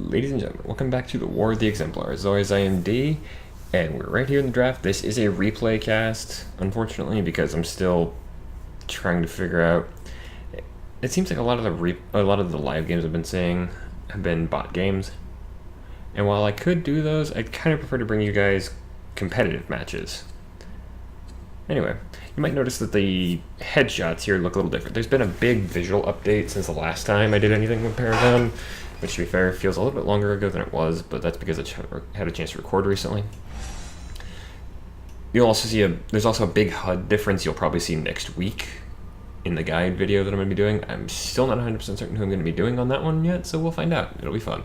Ladies and gentlemen, welcome back to the War of the Exemplars. As always, I am D, and we're right here in the draft. This is a replay cast, unfortunately, because I'm still trying to figure out. It seems like a lot of the live games I've been seeing have been bot games, and while I could do those, I'd kind of prefer to bring you guys competitive matches. Anyway, you might notice that the headshots here look a little different. There's been a big visual update since the last time I did anything with Paragon, which, to be fair, feels a little bit longer ago than it was, but that's because I had a chance to record recently. You'll also see there's also a big HUD difference you'll probably see next week in the guide video that I'm going to be doing. I'm still not 100% certain who I'm going to be doing on that one yet, so we'll find out. It'll be fun.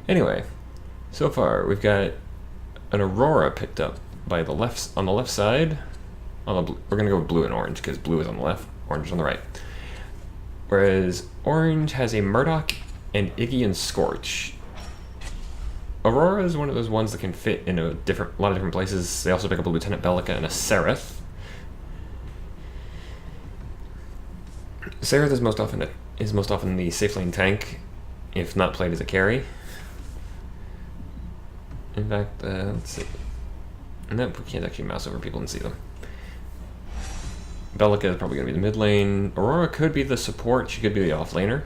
Anyway, so far we've got an Aurora picked up by the on the left side. We're going to go with blue and orange because blue is on the left, orange is on the right. Whereas orange has a Murdoch and Iggy and Scorch. Aurora is one of those ones that can fit in a lot of different places. They also pick up a Lieutenant Bellica and a Seraph. Seraph is most often the safe lane tank, if not played as a carry. In fact, let's see. Nope, we can't actually mouse over people and see them. Bellica is probably going to be the mid lane. Aurora could be the support. She could be the off laner.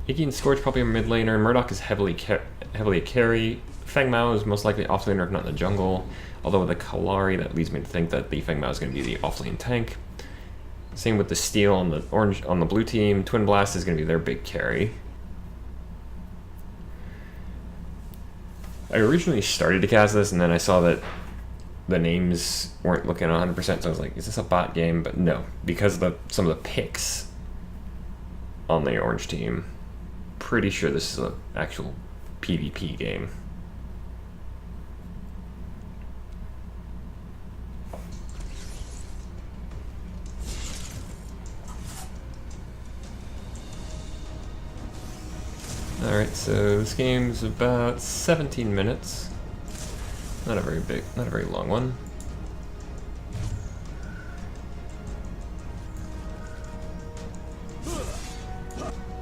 Iggy and Scorch probably a mid laner. Murdoch is heavily a carry. Feng Mao is most likely off laner if not in the jungle. Although with the Kalari, that leads me to think that the Feng Mao is going to be the off lane tank. Same with the Steel on the blue team. Twin Blast is going to be their big carry. I originally started to cast this, and then I saw that the names weren't looking 100%, so I was like, is this a bot game? But no, because of some of the picks on the orange team, pretty sure this is an actual PvP game. Alright, so this game's about 17 minutes. Not a very long one.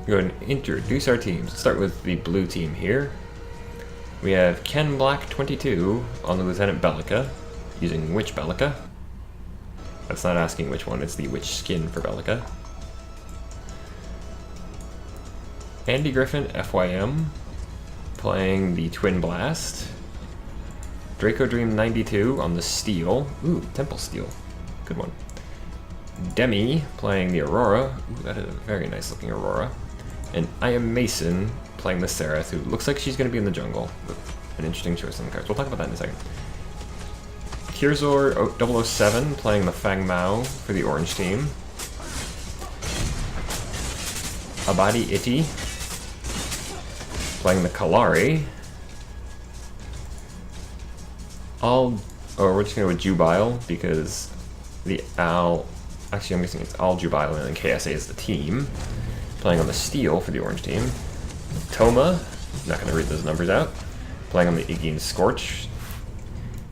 Go ahead and introduce our teams. Let's start with the blue team here. We have Ken Black 22 on the Lieutenant Bellica, using which Bellica? That's not asking which one, it's the which skin for Bellica. Andy Griffin, FYM, playing the Twin Blast. Draco Dream 92 on the Steel. Ooh, Temple Steel. Good one. Demi playing the Aurora. Ooh, that is a very nice looking Aurora. And I Am Mason playing the Seraph, who looks like she's going to be in the jungle. An interesting choice on the cards. We'll talk about that in a second. Kirzor 007 playing the Feng Mao for the orange team. Abadi Iti playing the Kalari. We're just going to go with Jubile because the Al. Actually, I'm guessing it's Al Jubile and then KSA is the team. Playing on the Steel for the orange team. Toma, not going to read those numbers out. Playing on the Iggy and Scorch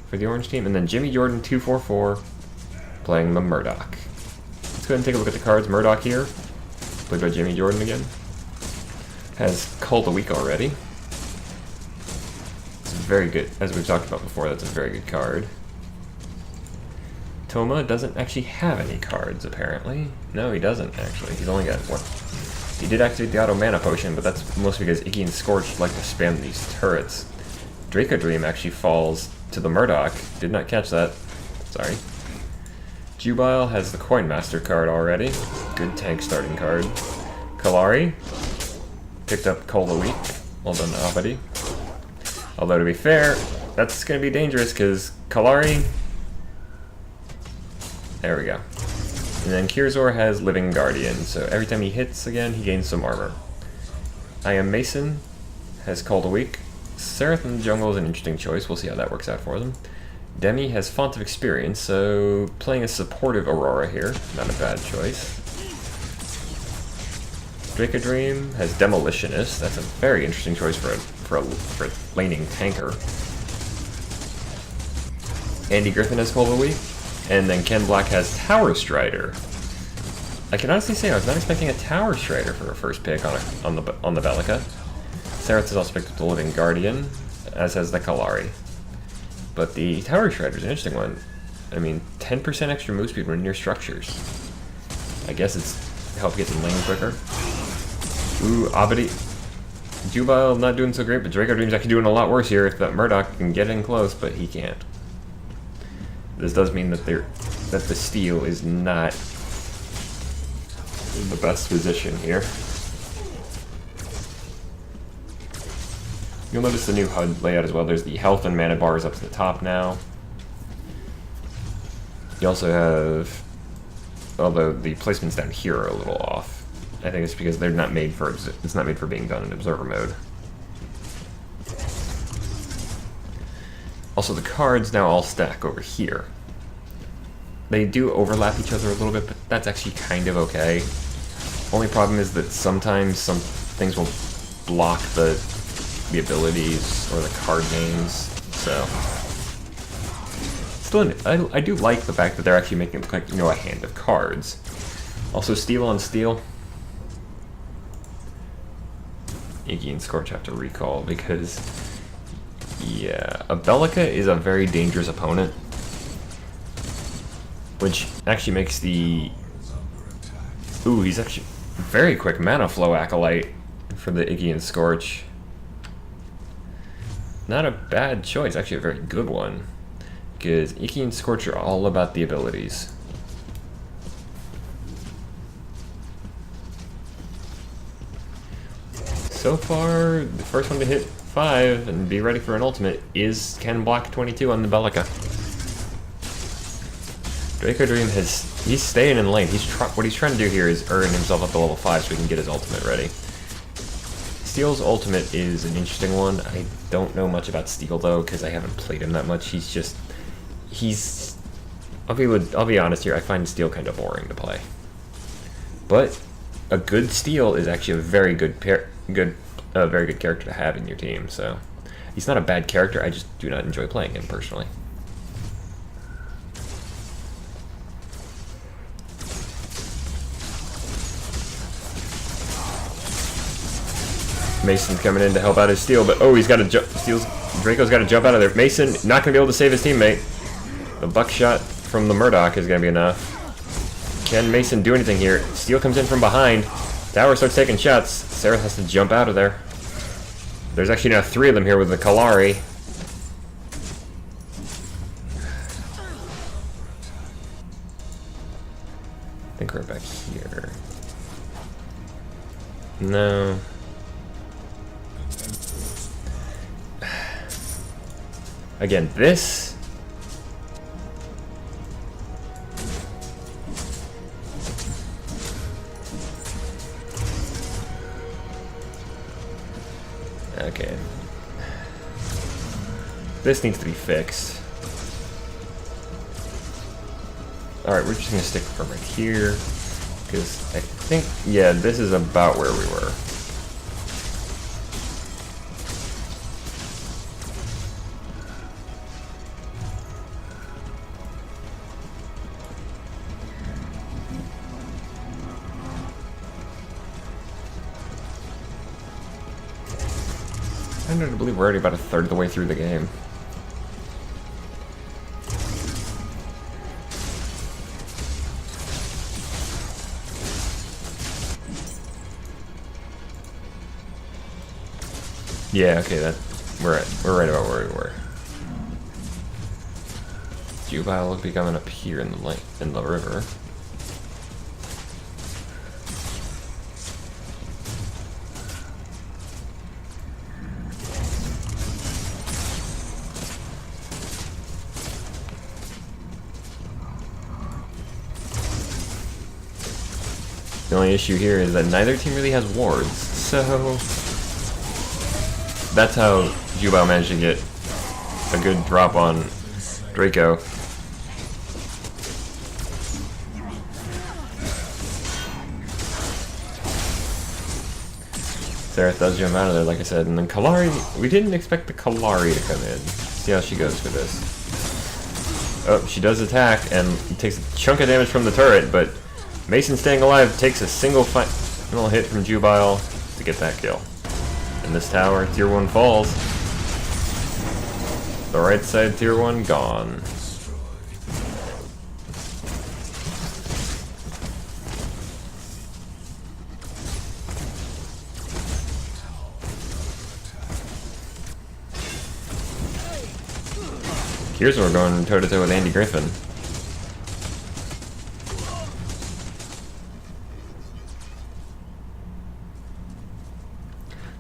for the orange team. And then Jimmy Jordan 244 playing the Murdoch. Let's go ahead and take a look at the cards. Murdoch here, played by Jimmy Jordan again. Has Cult a Week already. It's very good. As we've talked about before, that's a very good card. Toma doesn't actually have any cards, apparently. No, he doesn't, actually. He's only got one. He did activate the auto mana potion, but that's mostly because Iggy and Scorch like to spam these turrets. Draco Dream actually falls to the Murdoch. Did not catch that. Sorry. Jubile has the Coin Master card already. Good tank starting card. Kalari picked up Cold a Week. Well done, Abadi. Although, to be fair, that's going to be dangerous because Kalari. There we go. And then Kirzor has Living Guardian, so every time he hits again, he gains some armor. I Am Mason has Cold a Week. Seraph in the jungle is an interesting choice. We'll see how that works out for them. Demi has Font of Experience, so playing a supportive Aurora here. Not a bad choice. Draco Dream has Demolitionist. That's a very interesting choice for a laning tanker. Andy Griffin has Cold a Week. And then Ken Black has Tower Strider. I can honestly say I was not expecting a Tower Strider for a first pick on the Bellica. Sereth is also picked up the Living Guardian, as has the Kalari. But the Tower Shredder is an interesting one. I mean, 10% extra move speed when near structures. I guess it's help get in lane quicker. Ooh, Abadi. Jubile not doing so great, but Draco Dream's actually doing a lot worse here if that Murdoch can get in close, but he can't. This does mean that the steal is not in the best position here. You'll notice the new HUD layout as well. There's the health and mana bars up to the top now. You also have, although the placements down here are a little off. I think it's because they're not made for it's not made for being done in observer mode. Also, the cards now all stack over here. They do overlap each other a little bit, but that's actually kind of okay. Only problem is that sometimes some things will block the abilities or the card names. So, still, I do like the fact that they're actually making it look like, you know, a hand of cards. Also, steal on steal. Iggy and Scorch have to recall because, yeah, Abelica is a very dangerous opponent, which actually makes the... Ooh, he's actually very quick mana flow Acolyte for the Iggy and Scorch. Not a bad choice, actually a very good one, because Iggy and Scorch are all about the abilities. So far, the first one to hit 5 and be ready for an ultimate is Ken Block 22 on the Belica. Draco Dream he's staying in lane. What he's trying to do here is earn himself up to level 5 so he can get his ultimate ready. Steel's ultimate is an interesting one. I don't know much about Steel though, because I haven't played him that much. I'll be honest here, I find Steel kind of boring to play. But a good Steel is actually a very good very good character to have in your team, so he's not a bad character, I just do not enjoy playing him personally. Mason's coming in to help out his Steel, but oh, he's got to jump. Draco's got to jump out of there. Mason not going to be able to save his teammate. The buckshot from the Murdoch is going to be enough. Can Mason do anything here? Steel comes in from behind. Tower starts taking shots. Sarah has to jump out of there. There's actually now 3 of them here with the Kalari. I think we're back here. No. Again, this... Okay. This needs to be fixed. Alright, we're just going to stick from right here. Because I think, yeah, this is about where we were. I'm hard to believe we're already about a third of the way through the game. Yeah, okay, we're right about where we were. Jubile will be coming up here in the river. The only issue here is that neither team really has wards, so that's how Jubile managed to get a good drop on Draco. Sereth does jump out of there, like I said, and then Kalari, we didn't expect the Kalari to come in. See how she goes for this. Oh, she does attack and takes a chunk of damage from the turret, but Mason staying alive takes a single final hit from Jubile to get that kill. And this tower, tier 1 falls. The right side tier 1 gone. Here's where we're going toe-to-toe with Andy Griffin.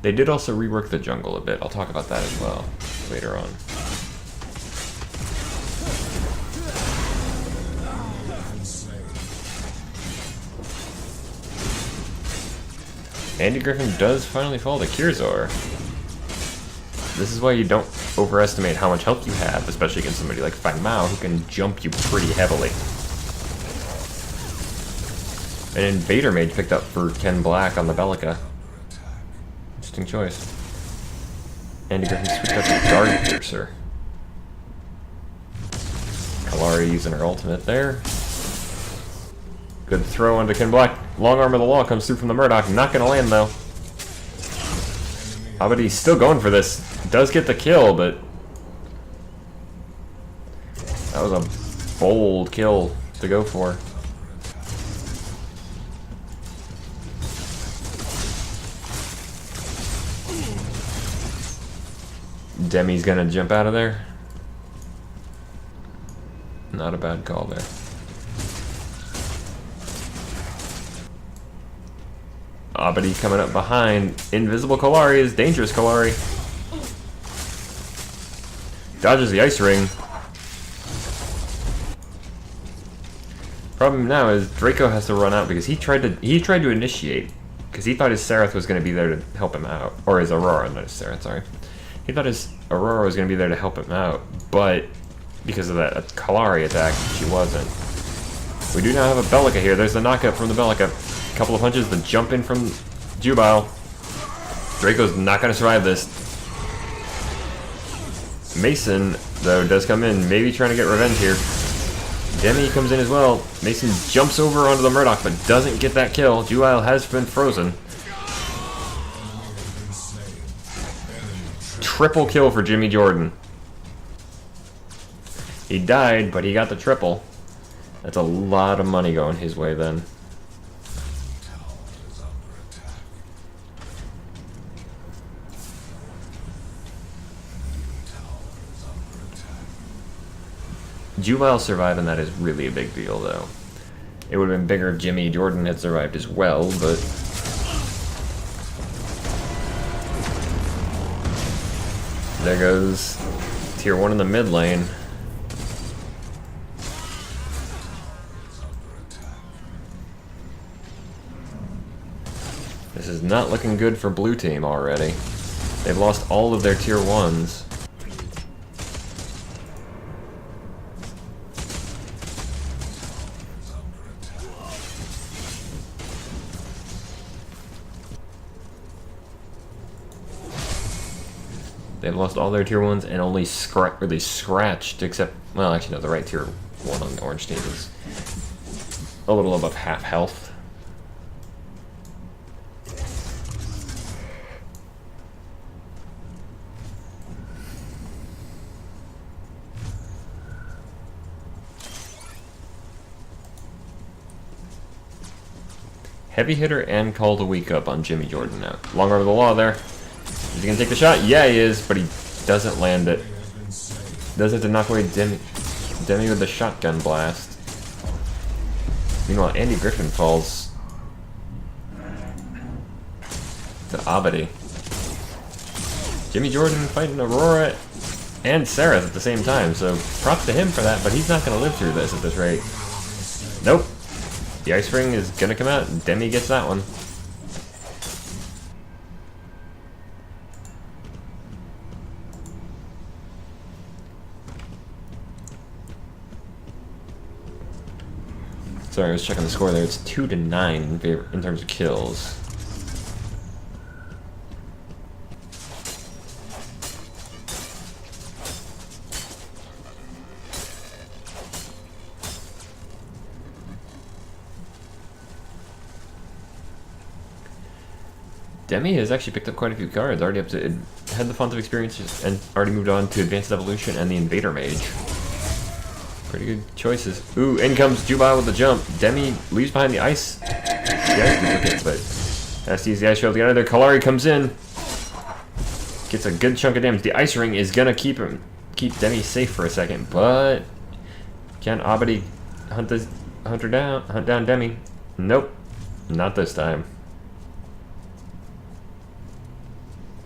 They did also rework the jungle a bit. I'll talk about that as well later on. Andy Griffin does finally fall to Kirzor. This is why you don't overestimate how much health you have, especially against somebody like Fang Mao, who can jump you pretty heavily. An Invader Mage picked up for Ken Black on the Bellica. Interesting choice. Andy Griffin switched up to Guard Piercer. Kalari using her ultimate there. Good throw onto Ken Black. Long arm of the law comes through from the Murdoch. Not gonna land though. Abadi's still going for this. Does get the kill, but that was a bold kill to go for. Demi's gonna jump out of there. Not a bad call there. Abadi coming up behind. Invisible Kalari is dangerous Kalari. Dodges the ice ring. Problem now is Draco has to run out because he tried to initiate because he thought his Seraph was going to be there to help him out, or his Aurora, not his Seraph. Sorry, he thought his Aurora was going to be there to help him out, but because of that Kalari attack, she wasn't. We do now have a Bellica here. There's the knockup from the Bellica. A couple of punches, the jump in from Jubile. Draco's not going to survive this. Mason, though, does come in, maybe trying to get revenge here. Demi comes in as well. Mason jumps over onto the Murdoch, but doesn't get that kill. Jubile has been frozen. Triple kill for Jimmy Jordan. He died, but he got the triple. That's a lot of money going his way then. Jubile surviving that is really a big deal, though. It would have been bigger if Jimmy Jordan had survived as well, but there goes tier 1 in the mid lane. This is not looking good for blue team already. They've lost all of their tier 1s. They've lost all their tier 1s and only really scratched, except, well, actually no, the right tier 1 on the orange team is a little above half health. Heavy hitter and call to weak up on Jimmy Jordan now. Long arm of the law there. Is he gonna take the shot? Yeah, he is, but he doesn't land it. Does it to knock away Demi with the shotgun blast. Meanwhile, Andy Griffin falls to Abadi. Jimmy Jordan fighting Aurora and Sarah at the same time, so props to him for that, but he's not gonna live through this at this rate. Nope. The ice ring is gonna come out, and Demi gets that one. Sorry, I was checking the score there. It's 2-9 in favor in terms of kills. Demi has actually picked up quite a few cards, already up to, it had the Font of Experience and already moved on to Advanced Evolution and the Invader Mage. Pretty good choices. Ooh, in comes Jubile with the jump. Demi leaves behind the ice. Yeah, but has to use the ice shield to get out of there. Kalari comes in. Gets a good chunk of damage. The ice ring is gonna keep Demi safe for a second, but can Abadi hunt down Demi? Nope. Not this time.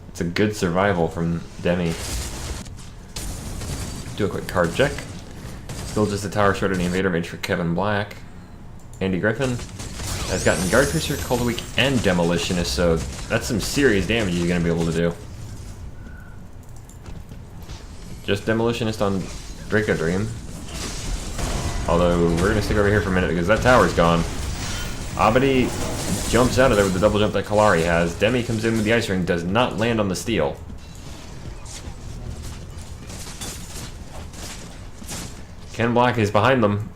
It's a good survival from Demi. Do a quick card check. Still just a tower short of the Invader Mage for Kevin Black. Andy Griffin has gotten Guard Piercer, Cold Weak, and Demolitionist, so that's some serious damage he's going to be able to do. Just Demolitionist on Draco Dream. Although, we're going to stick over here for a minute because that tower's gone. Abadi jumps out of there with the double jump that Kalari has. Demi comes in with the Ice Ring, does not land on the steel. Ken Black is behind them.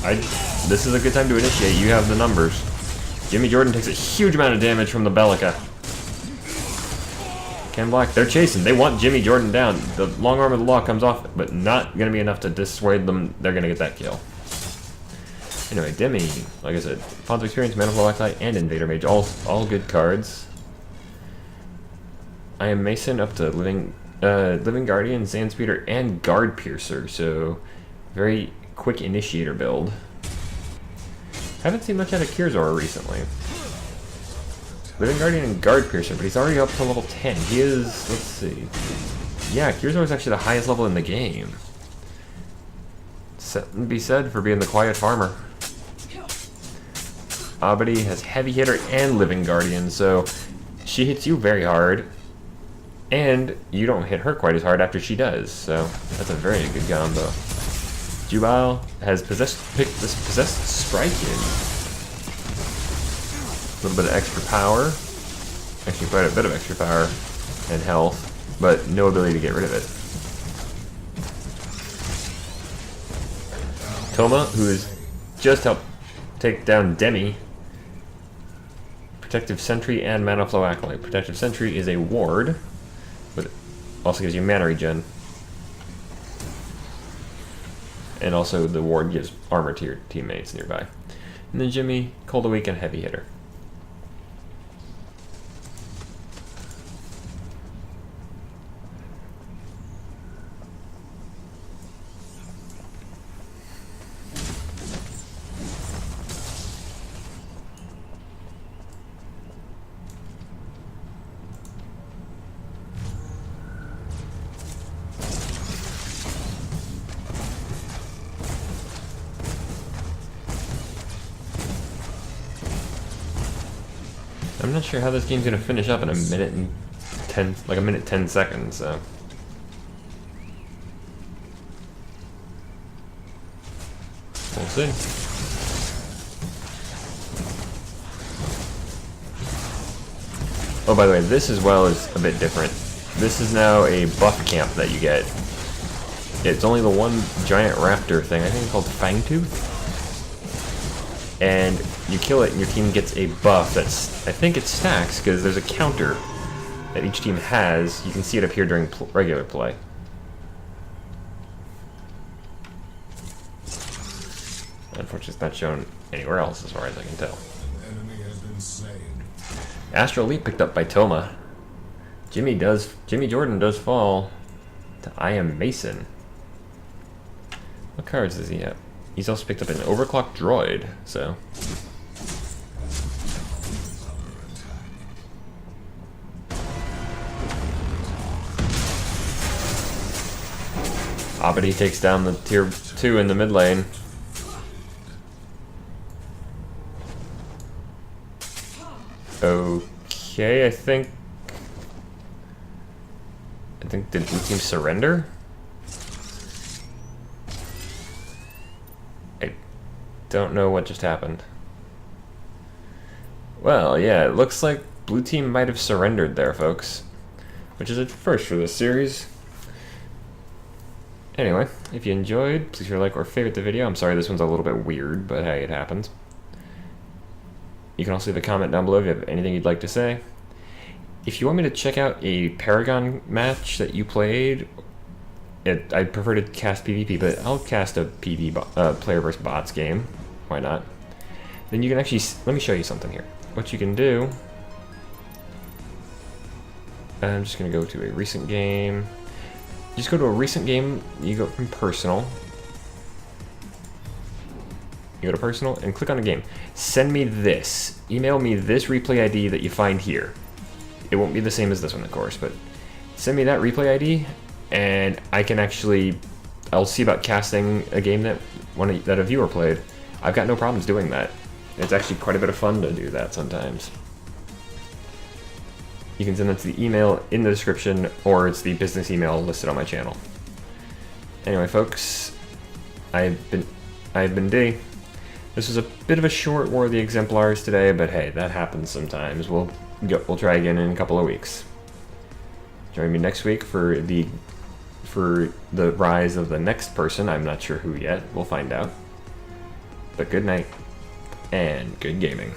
This is a good time to initiate. You have the numbers. Jimmy Jordan takes a huge amount of damage from the Bellica. Ken Black, they're chasing. They want Jimmy Jordan down. The long arm of the law comes off, but not going to be enough to dissuade them. They're going to get that kill. Anyway, Demi, like I said, Font of Experience, Mana Flow Octai, and Invader Mage, all good cards. I am Mason up to Living Guardian, Zandspeeder, and Guard Piercer, so very quick initiator build. Haven't seen much out of Kirzor recently. Living Guardian and Guard Piercer, but he's already up to level 10. He is, let's see. Yeah, Kirzor is actually the highest level in the game. Something to be said for being the quiet farmer. Abadi has Heavy Hitter and Living Guardian, so she hits you very hard, and you don't hit her quite as hard after she does, so that's a very good combo. Jubile has picked this Possessed Strike in. A little bit of extra power. Actually, quite a bit of extra power and health, but no ability to get rid of it. Toma, who has just helped take down Demi. Protective Sentry and Mana Flow Acolyte. Protective Sentry is a ward, but it also gives you mana regen. And also the ward gives armor to your teammates nearby. And then Jimmy, Cold Weak, and Heavy Hitter. I'm not sure how this game's gonna finish up in a minute and 10 seconds, so. We'll see. Oh, by the way, this as well is a bit different. This is now a buff camp that you get. It's only the one giant raptor thing, I think it's called Fangtooth. And you kill it and your team gets a buff that's, I think it stacks because there's a counter that each team has. You can see it up here during regular play. Unfortunately, it's not shown anywhere else as far as I can tell. Enemy has been slain. Astral Elite picked up by Toma. Jimmy Jordan does fall to I Am Mason. What cards does he have? He's also picked up an Overclock Droid, so. Abadi takes down the tier 2 in the mid lane. Okay, I think did blue team surrender? I don't know what just happened. Well, yeah, it looks like blue team might have surrendered there, folks. Which is a first for this series. Anyway, if you enjoyed, please like or favorite the video. I'm sorry this one's a little bit weird, but hey, it happens. You can also leave a comment down below if you have anything you'd like to say. If you want me to check out a Paragon match that you played, I'd prefer to cast PvP, but I'll cast a player versus bots game. Why not? Then you can actually, let me show you something here. What you can do, I'm just going to go to a recent game. Just go to a recent game, you go from personal. You go to personal and click on a game. Send me this. Email me this replay ID that you find here. It won't be the same as this one, of course, but send me that replay ID, and I can actually, I'll see about casting a game that that a viewer played. I've got no problems doing that. It's actually quite a bit of fun to do that sometimes. You can send that to the email in the description, or it's the business email listed on my channel. Anyway, folks, I've been D. This was a bit of a short War of the Exemplars today, but hey, that happens sometimes. We'll try again in a couple of weeks. Join me next week for the rise of the next person. I'm not sure who yet. We'll find out. But good night and good gaming.